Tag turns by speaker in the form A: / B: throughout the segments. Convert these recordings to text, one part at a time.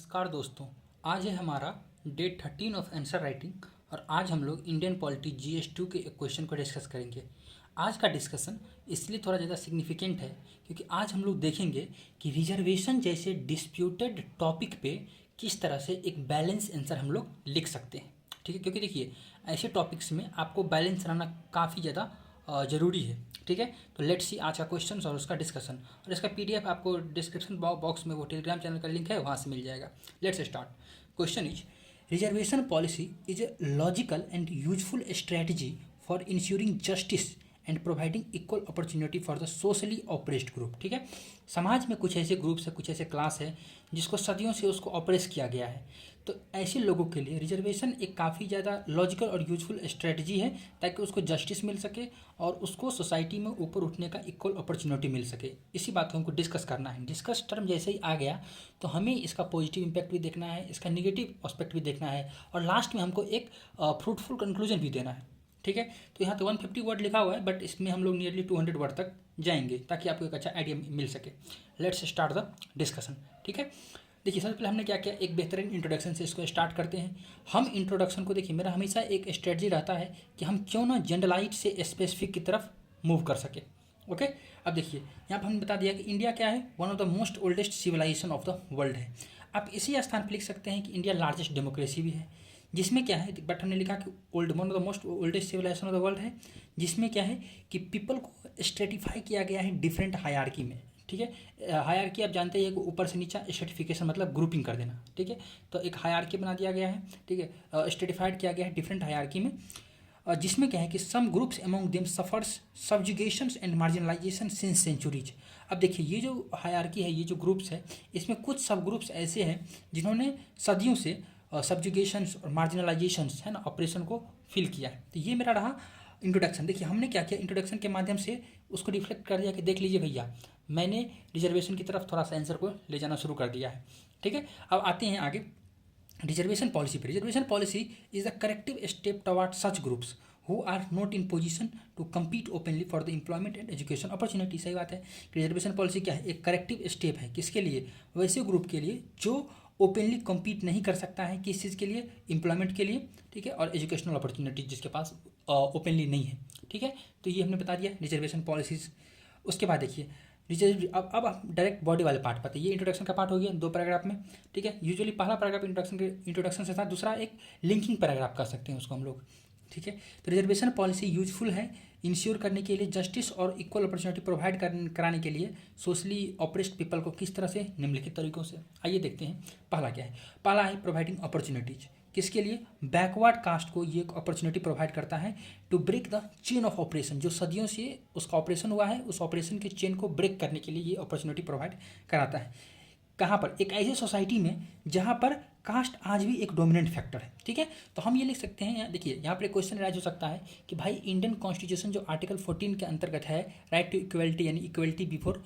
A: नमस्कार दोस्तों। आज है हमारा डे 13 ऑफ आंसर राइटिंग और आज हम लोग इंडियन पॉलिटी GS2 के एक क्वेश्चन को डिस्कस करेंगे। आज का डिस्कशन इसलिए थोड़ा ज़्यादा सिग्निफिकेंट है क्योंकि आज हम लोग देखेंगे कि रिजर्वेशन जैसे डिस्प्यूटेड टॉपिक पे किस तरह से एक बैलेंस आंसर हम लोग लिख सकते हैं। ठीक है, क्योंकि देखिए ऐसे टॉपिक्स में आपको बैलेंस रहना काफ़ी ज़्यादा ज़रूरी है। ठीक है, तो लेट्स सी आज का क्वेश्चन और उसका डिस्कशन, और इसका PDF आपको डिस्क्रिप्शन बॉक्स में वो टेलीग्राम चैनल का लिंक है वहाँ से मिल जाएगा। Let's start. Question is reservation policy is a logical and useful strategy for ensuring justice and providing equal opportunity for the socially oppressed group. ठीक है, समाज में कुछ ऐसे ग्रुप्स है, कुछ ऐसे क्लास है जिसको सदियों से उसको ऑप्रेस किया गया है। तो ऐसे लोगों के लिए रिजर्वेशन एक काफ़ी ज़्यादा लॉजिकल और यूजफुल स्ट्रेटजी है ताकि उसको जस्टिस मिल सके और उसको सोसाइटी में ऊपर उठने का इक्वल अपॉर्चुनिटी मिल सके। इसी बात को हमको डिस्कस करना है। डिस्कस टर्म जैसे ही आ गया तो हमें इसका पॉजिटिव इम्पैक्ट भी देखना है, इसका निगेटिव एस्पेक्ट भी देखना है और लास्ट में हमको एक फ्रूटफुल कंक्लूजन भी देना है। ठीक है, तो यहाँ तो 150 वर्ड लिखा हुआ है बट इसमें हम लोग नियरली 200 वर्ड तक जाएंगे ताकि आपको एक अच्छा आइडिया मिल सके। Let's start the discussion. ठीक है, देखिए सबसे पहले हमने क्या किया, एक बेहतरीन इंट्रोडक्शन से इसको स्टार्ट करते हैं। हम इंट्रोडक्शन को देखिए, मेरा हमेशा एक स्ट्रेटजी रहता है कि हम क्यों ना जनरलाइज से स्पेसिफिक की तरफ मूव कर सके। ओके, अब देखिए यहाँ पर हमने बता दिया कि इंडिया क्या है, one of the most oldest civilisation of the world है। आप इसी स्थान पर लिख सकते हैं कि इंडिया लार्जेस्ट डेमोक्रेसी भी है, जिसमें क्या है, बट हमने लिखा कि one of the most oldest civilisation of the world है, जिसमें क्या है कि पीपल को स्ट्रेटिफाई किया गया है डिफरेंट हायरार्की में। ठीक है, हायरार्की आप जानते हैं कि ऊपर से नीचा, स्ट्रेटिफिकेशन मतलब ग्रुपिंग कर देना। ठीक है, तो एक हायरार्की बना दिया गया है। ठीक है, स्ट्रेटिफाइड किया गया है डिफरेंट हायरार्की में, जिसमें क्या है कि some groups among them suffers subjugations and marginalisation since centuries. अब देखिए ये जो हायरार्की है, ये जो ग्रुप्स है, इसमें कुछ सब ग्रुप्स ऐसे हैं जिन्होंने सदियों से सब्जुगेशंस और मार्जिनलाइजेशंस है ना ऑपरेशन को फील किया है। तो ये मेरा रहा इंट्रोडक्शन। देखिए हमने क्या किया, इंट्रोडक्शन के माध्यम से उसको रिफ्लेक्ट कर दिया कि देख लीजिए भैया मैंने रिजर्वेशन की तरफ थोड़ा सा आंसर को ले जाना शुरू कर दिया है। ठीक है, अब आते हैं आगे रिजर्वेशन पॉलिसी पे। Reservation policy is a corrective step toward such groups who are not in position to compete openly for the employment and education opportunity. सही बात है, रिजर्वेशन पॉलिसी क्या है, एक करेक्टिव स्टेप है। किसके लिए, वैसे ग्रुप के लिए जो ओपनली कम्पीट नहीं कर सकता है, किस चीज़ के लिए, एम्प्लॉयमेंट के लिए। ठीक है, और एजुकेशनल अपॉर्चुनिटी जिसके पास ओपनली नहीं है। ठीक है, तो ये हमने बता दिया रिजर्वेशन पॉलिसीज़। उसके बाद देखिए रिजर्व, अब हम डायरेक्ट बॉडी वाले पार्ट पाते हैं। ये इंट्रोडक्शन का पार्ट हो गया 2 पैराग्राफ में। ठीक है, यूजुअली पहला पैराग्राफ इंट्रोडक्शन से था, दूसरा एक लिंकिंग पैराग्राफ कर सकते हैं उसको हम लोग। ठीक है, तो रिजर्वेशन पॉलिसी यूजफुल है इंश्योर करने के लिए जस्टिस और इक्वल अपॉर्चुनिटी प्रोवाइड कराने के लिए सोशली ऑप्रेस्ड पीपल को। किस तरह से, निम्नलिखित तरीकों से। आइए देखते हैं पहला क्या है। पहला है प्रोवाइडिंग अपॉर्चुनिटीज। किसके लिए, बैकवर्ड कास्ट को ये अपॉर्चुनिटी प्रोवाइड करता है to break the chain of operation. जो सदियों से उसका ऑपरेशन हुआ है, उस ऑपरेशन के चेन को ब्रेक करने के लिए ये अपॉर्चुनिटी प्रोवाइड कराता है। कहाँ पर, एक ऐसी सोसाइटी में जहाँ पर कास्ट आज भी एक डोमिनेंट फैक्टर है। ठीक है, तो हम ये लिख सकते हैं, देखिए यहाँ पर एक क्वेश्चन राइज हो सकता है कि भाई इंडियन कॉन्स्टिट्यूशन जो आर्टिकल 14 के अंतर्गत है, राइट टू इक्वलिटी यानी इक्वलिटी बिफोर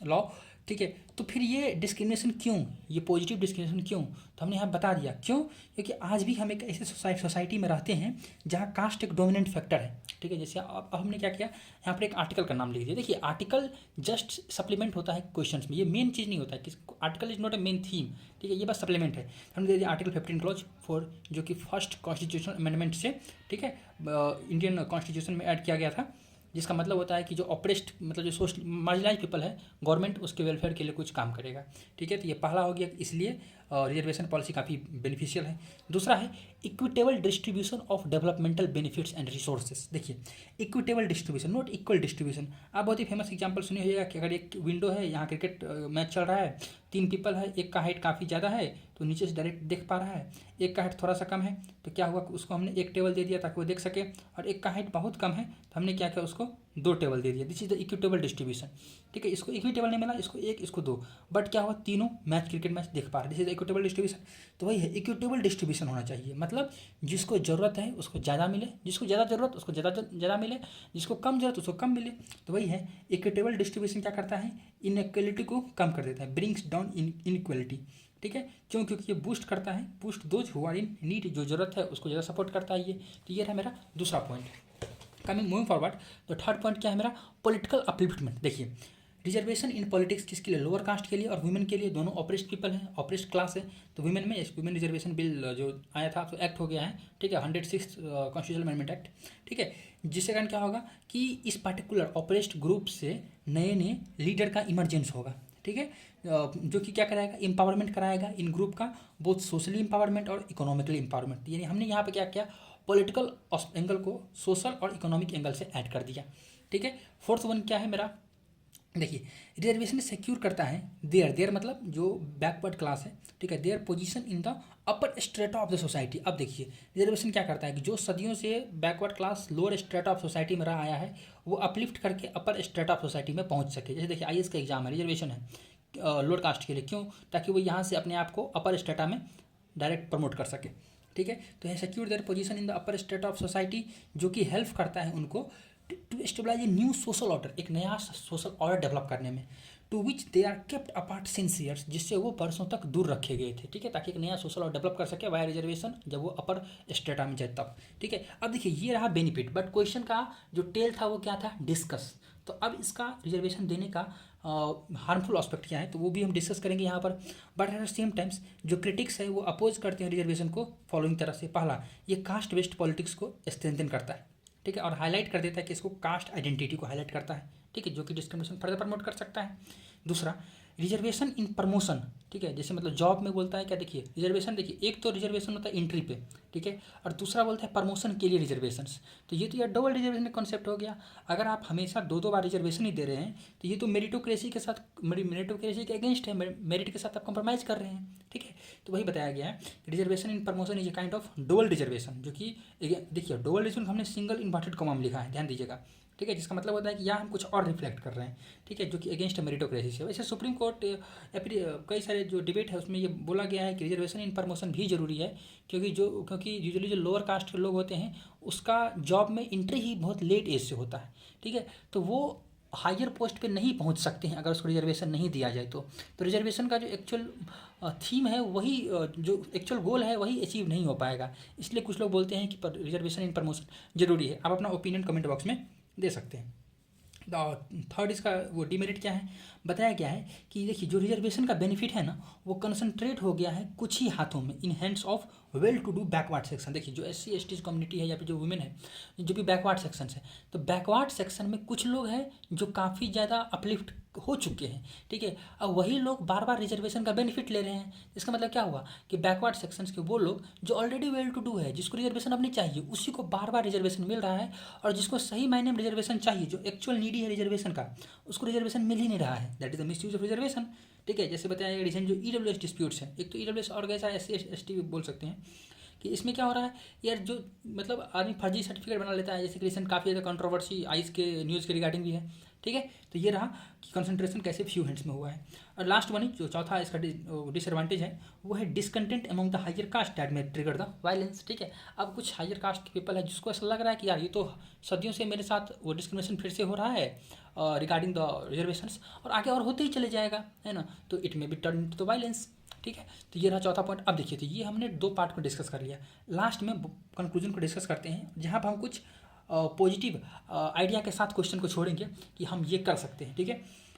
A: लॉ। ठीक है, तो फिर ये डिस्क्रिमिनेशन क्यों, ये पॉजिटिव डिस्क्रिमिनेशन क्यों, तो हमने यहाँ बता दिया क्यों, क्योंकि आज भी हम एक ऐसे सोसाइटी में रहते हैं जहाँ कास्ट एक डोमिनेंट फैक्टर है। ठीक है, जैसे अब हमने क्या किया, यहाँ पर एक आर्टिकल का नाम लिख दिया। देखिए आर्टिकल जस्ट सप्लीमेंट होता है क्वेश्चंस में, ये मेन चीज़ नहीं होता है, article is not a main theme. ठीक है, ये बस सप्लीमेंट है। हमने दे दिया आर्टिकल 15 क्लॉज 4 जो कि फर्स्ट कॉन्स्टिट्यूशनल अमेंडमेंट से, ठीक है, इंडियन कॉन्स्टिट्यूशन में ऐड किया गया था, जिसका मतलब होता है कि जो ऑपरेस्ड मतलब जो सोशल मार्जिनलाइज पीपल है, गवर्नमेंट उसके वेलफेयर के लिए कुछ काम करेगा। ठीक है, तो ये पहला हो गया, इसलिए रिजर्वेशन पॉलिसी काफ़ी बेनिफिशियल है। दूसरा है equitable distribution of developmental benefits and resources. देखिए equitable distribution, not equal distribution. आप बहुत ही फेमस एग्जांपल सुने होइएगा कि अगर एक विंडो है, यहाँ क्रिकेट मैच चल रहा है, 3 पीपल है, एक का हाइट काफ़ी ज़्यादा है तो नीचे से डायरेक्ट देख पा रहा है, एक का हाइट थोड़ा सा कम है, तो क्या हुआ, उसको हमने एक टेबल दे दिया ताकि वो देख सके, और एक का हाइट बहुत कम है तो हमने क्या किया, उसको 2 टेबल दे दिया। This is the equitable distribution. ठीक है, इसको इक्विटेबल नहीं मिला, इसको 1 इसको 2, बट क्या हुआ, तीनों मैच क्रिकेट मैच देख पा रहे। This is equitable distribution. तो वही है, इक्विटेबल डिस्ट्रीब्यूशन होना चाहिए, मतलब जिसको ज़रूरत है उसको ज़्यादा मिले, जिसको ज़्यादा ज़रूरत उसको ज़्यादा मिले, जिसको कम ज़रूरत उसको कम मिले। तो वही है, इक्विटेबल डिस्ट्रीब्यूशन क्या करता है, इनइक्वलिटी को कम कर देता है, ब्रिंग्स डाउन इनइक्वलिटी। ठीक है, क्यों, क्योंकि ये बूस्ट करता है, boost those who are in need, जो ज़रूरत है उसको ज़्यादा सपोर्ट करता है ये। तो ये रहा मेरा दूसरा पॉइंट। कमिंग मूविंग फॉरवर्ड, तो थर्ड पॉइंट क्या है मेरा, पॉलिटिकल अपलिफ्टमेंट। देखिए रिजर्वेशन इन पॉलिटिक्स किसके लिए, लोअर कास्ट के लिए और वुमेन के लिए, दोनों ऑपरेस्ट पीपल हैं, ऑपरेस्ट क्लास है। तो वुमेन में वुमेन रिजर्वेशन बिल जो आया था तो एक्ट हो गया है, ठीक है, 106 कॉन्स्टिट्यूशनल अमेंडमेंट एक्ट, ठीक है। जिसके कारण क्या होगा कि इस पार्टिकुलर ऑपरेस्ट ग्रुप से नए नए लीडर का इमरजेंस होगा, ठीक है, जो कि क्या कराएगा, एम्पावरमेंट कराएगा इन ग्रुप का, बोथ सोशली एम्पावरमेंट और इकोनॉमिकली एम्पावरमेंट। यानी हमने यहाँ पे क्या किया, पॉलिटिकल एंगल को सोशल और इकोनॉमिक एंगल से ऐड कर दिया, ठीक है। फोर्थ वन क्या है मेरा, देखिए, रिजर्वेशन सिक्योर करता है देयर मतलब जो बैकवर्ड क्लास है, ठीक है, there position in the upper strata of the society. अब देखिए रिजर्वेशन क्या करता है कि जो सदियों से backward class lower strata of society में रहा आया है वो अपलिफ्ट करके अपर स्ट्रेटा ऑफ सोसाइटी में पहुंच सके। जैसे देखिए आईएएस का एग्जाम है, रिजर्वेशन है लोअर कास्ट के लिए, क्यों, ताकि वो यहाँ से अपने आप को अपर स्ट्रेटा में डायरेक्ट प्रमोट कर सके, ठीक है। तो है secure their position in the upper strata of society, जो कि हेल्प करता है उनको to stabilise a new social order, एक नया सोशल ऑर्डर डेवलप करने में, to which they are kept apart since years, जिससे वो बरसों तक दूर रखे गए थे, ठीक है, ताकि एक नया सोशल ऑर्डर डेवलप कर सके वाया रिजर्वेशन जब वो अपर स्ट्रेटा में जाए तब, ठीक है। अब देखिए ये रहा बेनिफिट, बट क्वेश्चन का जो टेल था वो क्या था, डिस्कस। तो अब इसका रिजर्वेशन देने का हार्मफुल एस्पेक्ट क्या है तो वो भी हम डिस्कस करेंगे यहाँ पर। But at the same times जो क्रिटिक्स है वो अपोज करते हैं रिजर्वेशन को फॉलोइंग तरह से। पहला, ये कास्ट बेस्ड पॉलिटिक्स को स्ट्रेंथन करता है, ठीक है, और हाईलाइट कर देता है कि इसको कास्ट आइडेंटिटी को हाईलाइट करता है, ठीक है, जो कि डिस्क्रिमिनेशन फर्दर प्रमोट कर सकता है। दूसरा, रिजर्वेशन इन प्रमोशन, ठीक है, जैसे मतलब जॉब में बोलता है क्या, देखिए रिजर्वेशन, देखिए एक तो रिजर्वेशन होता है एंट्री पे, ठीक है, और दूसरा बोलता है प्रमोशन के लिए रिजर्वेशंस। तो ये तो यार डबल रिजर्वेशन का कॉन्सेप्ट हो गया। अगर आप हमेशा दो दो बार रिजर्वेशन ही दे रहे हैं तो ये तो मेरिटोक्रेसी के साथ, मेरिटोक्रेसी के अगेंस्ट है, मेरिट के साथ आप कॉम्प्रोमाइज़ कर रहे हैं, ठीक है। तो वही बताया गया है कि reservation in promotion is a kind of double reservation, जो कि देखिए डबल रिजर्वेशन हमने सिंगल इन्वर्टेड कॉमा में लिखा है, ध्यान दीजिएगा, ठीक है, जिसका मतलब होता है कि यहाँ हम कुछ और रिफ्लेक्ट कर रहे हैं, ठीक है, जो कि अगेंस्ट मेरिटोक्रेसी से। वैसे सुप्रीम कोर्ट या फिर कई सारे जो डिबेट है उसमें ये बोला गया है कि रिजर्वेशन इन प्रमोशन भी जरूरी है, क्योंकि यूजुअली जो लोअर कास्ट के लोग होते हैं उसका जॉब में एंट्री ही बहुत लेट एज से होता है, ठीक है, तो वो हायर पोस्ट पे नहीं पहुंच सकते हैं अगर उसको रिजर्वेशन नहीं दिया जाए तो रिजर्वेशन का जो एक्चुअल थीम है वही जो एक्चुअल गोल है वही अचीव नहीं हो पाएगा। इसलिए कुछ लोग बोलते हैं कि रिजर्वेशन इन प्रमोशन जरूरी है। आप अपना ओपिनियन कमेंट बॉक्स में दे सकते हैं। थर्ड इसका वो डिमेरिट क्या है, बताया गया है कि देखिए जो रिजर्वेशन का बेनिफिट है ना वो कंसंट्रेट हो गया है कुछ ही हाथों में, in hands of well to do backward section. देखिए जो SC ST कम्युनिटी है या फिर जो वुमेन है, जो भी बैकवर्ड सेक्शन है, तो बैकवर्ड सेक्शन में कुछ लोग हैं जो काफ़ी ज़्यादा अपलिफ्ट हो चुके हैं, ठीक है, अब वही लोग बार बार रिजर्वेशन का बेनिफिट ले रहे हैं। इसका मतलब क्या हुआ कि बैकवर्ड सेक्शंस के वो लोग जो ऑलरेडी वेल टू डू है, जिसको रिजर्वेशन अब नहीं चाहिए, उसी को बार बार रिजर्वेशन मिल रहा है, और जिसको सही मायने में रिजर्वेशन चाहिए, जो एक्चुअल नीडी है रिजर्वेशन का, उसको रिजर्वेशन मिल ही नहीं रहा है। That is the miss use of reservation, ठीक है। जैसे बताया रिसेंट जो EWS डिस्प्यूट्स हैं, एक तो EWS और कैसा SC ST बोल सकते हैं, कि इसमें क्या हो रहा है यार, जो मतलब आदमी फर्जी सर्टिफिकेट बना लेता है, जैसे कि रिसेंट काफ़ी ज़्यादा कंट्रोवर्सी आइस के न्यूज़ के रिगार्डिंग भी है, ठीक है। तो ये रहा कि कंसंट्रेशन कैसे फ्यू हैंड्स में हुआ है। और लास्ट वन जो चौथा इसका डिसएडवांटेज है वो है discontent among the higher caste that may trigger the violence, ठीक है। अब कुछ हायर कास्ट के पीपल है जिसको ऐसा लग रहा है कि यार ये तो सदियों से मेरे साथ वो डिस्क्रिमिनेशन फिर से हो रहा है रिगार्डिंग द रिजर्वेशंस, और आगे और होते ही चले जाएगा, है ना, तो it may be turn to the violence, ठीक है। तो ये रहा चौथा पॉइंट। अब देखिए तो ये हमने दो पार्ट को डिस्कस कर लिया, लास्ट में कंक्लूजन को डिस्कस करते हैं जहाँ पर हम कुछ पॉजिटिव आइडिया के साथ क्वेश्चन को छोड़ेंगे कि हम ये कर सकते हैं, ठीक है।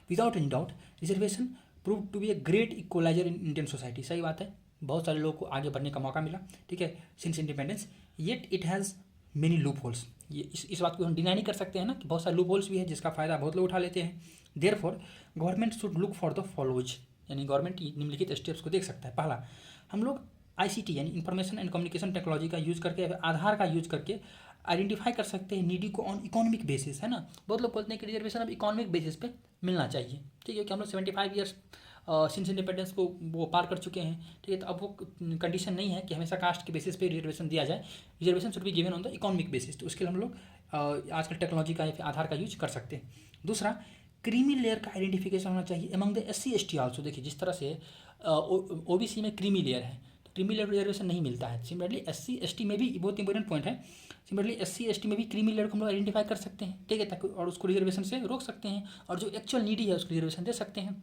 A: Without any doubt reservation prove to be a great equaliser in Indian society, सही बात है, बहुत सारे लोगों को आगे बढ़ने का मौका मिला, ठीक है, since independence, yet it has many loop holes. ये इस बात को हम डिनाई नहीं कर सकते हैं ना कि बहुत सारे लूप होल्स भी है जिसका फ़ायदा बहुत लोग उठा लेते हैं। Therefore government should look for the follows, यानी गवर्नमेंट निम्नलिखित स्टेप्स को देख सकता है। पहला, हम लोग ICT यानी इंफॉर्मेशन एंड कम्युनिकेशन टेक्नोलॉजी का यूज़ करके, आधार का यूज़ करके आइडेंटिफाई कर सकते हैं नीडी को ऑन इकोनॉमिक बेसिस, है ना। बहुत लोग बोलते हैं कि रिजर्वेशन अब इकोनॉमिक बेसिस पे मिलना चाहिए, ठीक है, क्योंकि हम लोग 75 ईयर्स सिंस इंडिपेंडेंस को वो पार कर चुके हैं, ठीक है। तो अब वो कंडीशन नहीं है कि हमेशा कास्ट के बेसिस पे रिजर्वेशन दिया जाए, reservation should be given on the economic basis. तो उसके लिए हम लोग आजकल टेक्नोलॉजी का या फिर आधार का यूज कर सकते हैं। दूसरा, क्रीमी लेयर का आइडेंटिफिकेशन होना चाहिए among the SC ST also. देखिए जिस तरह से OBC में क्रीमी लेयर है तो क्रीमी लेयर रिजर्वेशन नहीं मिलता है, सिमिलरली SC ST में भी बहुत इंपॉर्टेंट पॉइंट है, सिमिलरली SC ST में भी क्रीमी लेयर को हम लोग आइडेंटिफाई कर सकते हैं, ठीक है, ताकि और उसको रिजर्वेशन से रोक सकते हैं, और जो एक्चुअल नीडी है उसको रिजर्वेशन दे सकते हैं।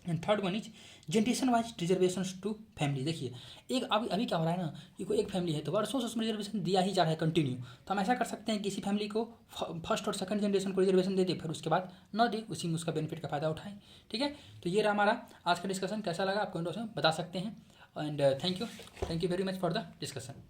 A: And third one is generation wise reservation to family. देखिए एक अभी अभी क्या हो रहा है ना कि कोई एक फैमिली है तो वर्षों से उसमें रिजर्वेशन दिया ही जा रहा है कंटिन्यू। तो हम ऐसा कर सकते हैं किसी फैमिली को फर्स्ट और सेकंड जनरेशन को रिजर्वेशन दे दे, फिर उसके बाद न दे, उसी में उसका बेनिफिट का फ़ायदा उठाएं। ठीक है, तो ये रहा हमारा आज का डिस्कशन। कैसा लगा आप कमेंट बॉक्स में बता सकते हैं। And thank you very much for the discussion.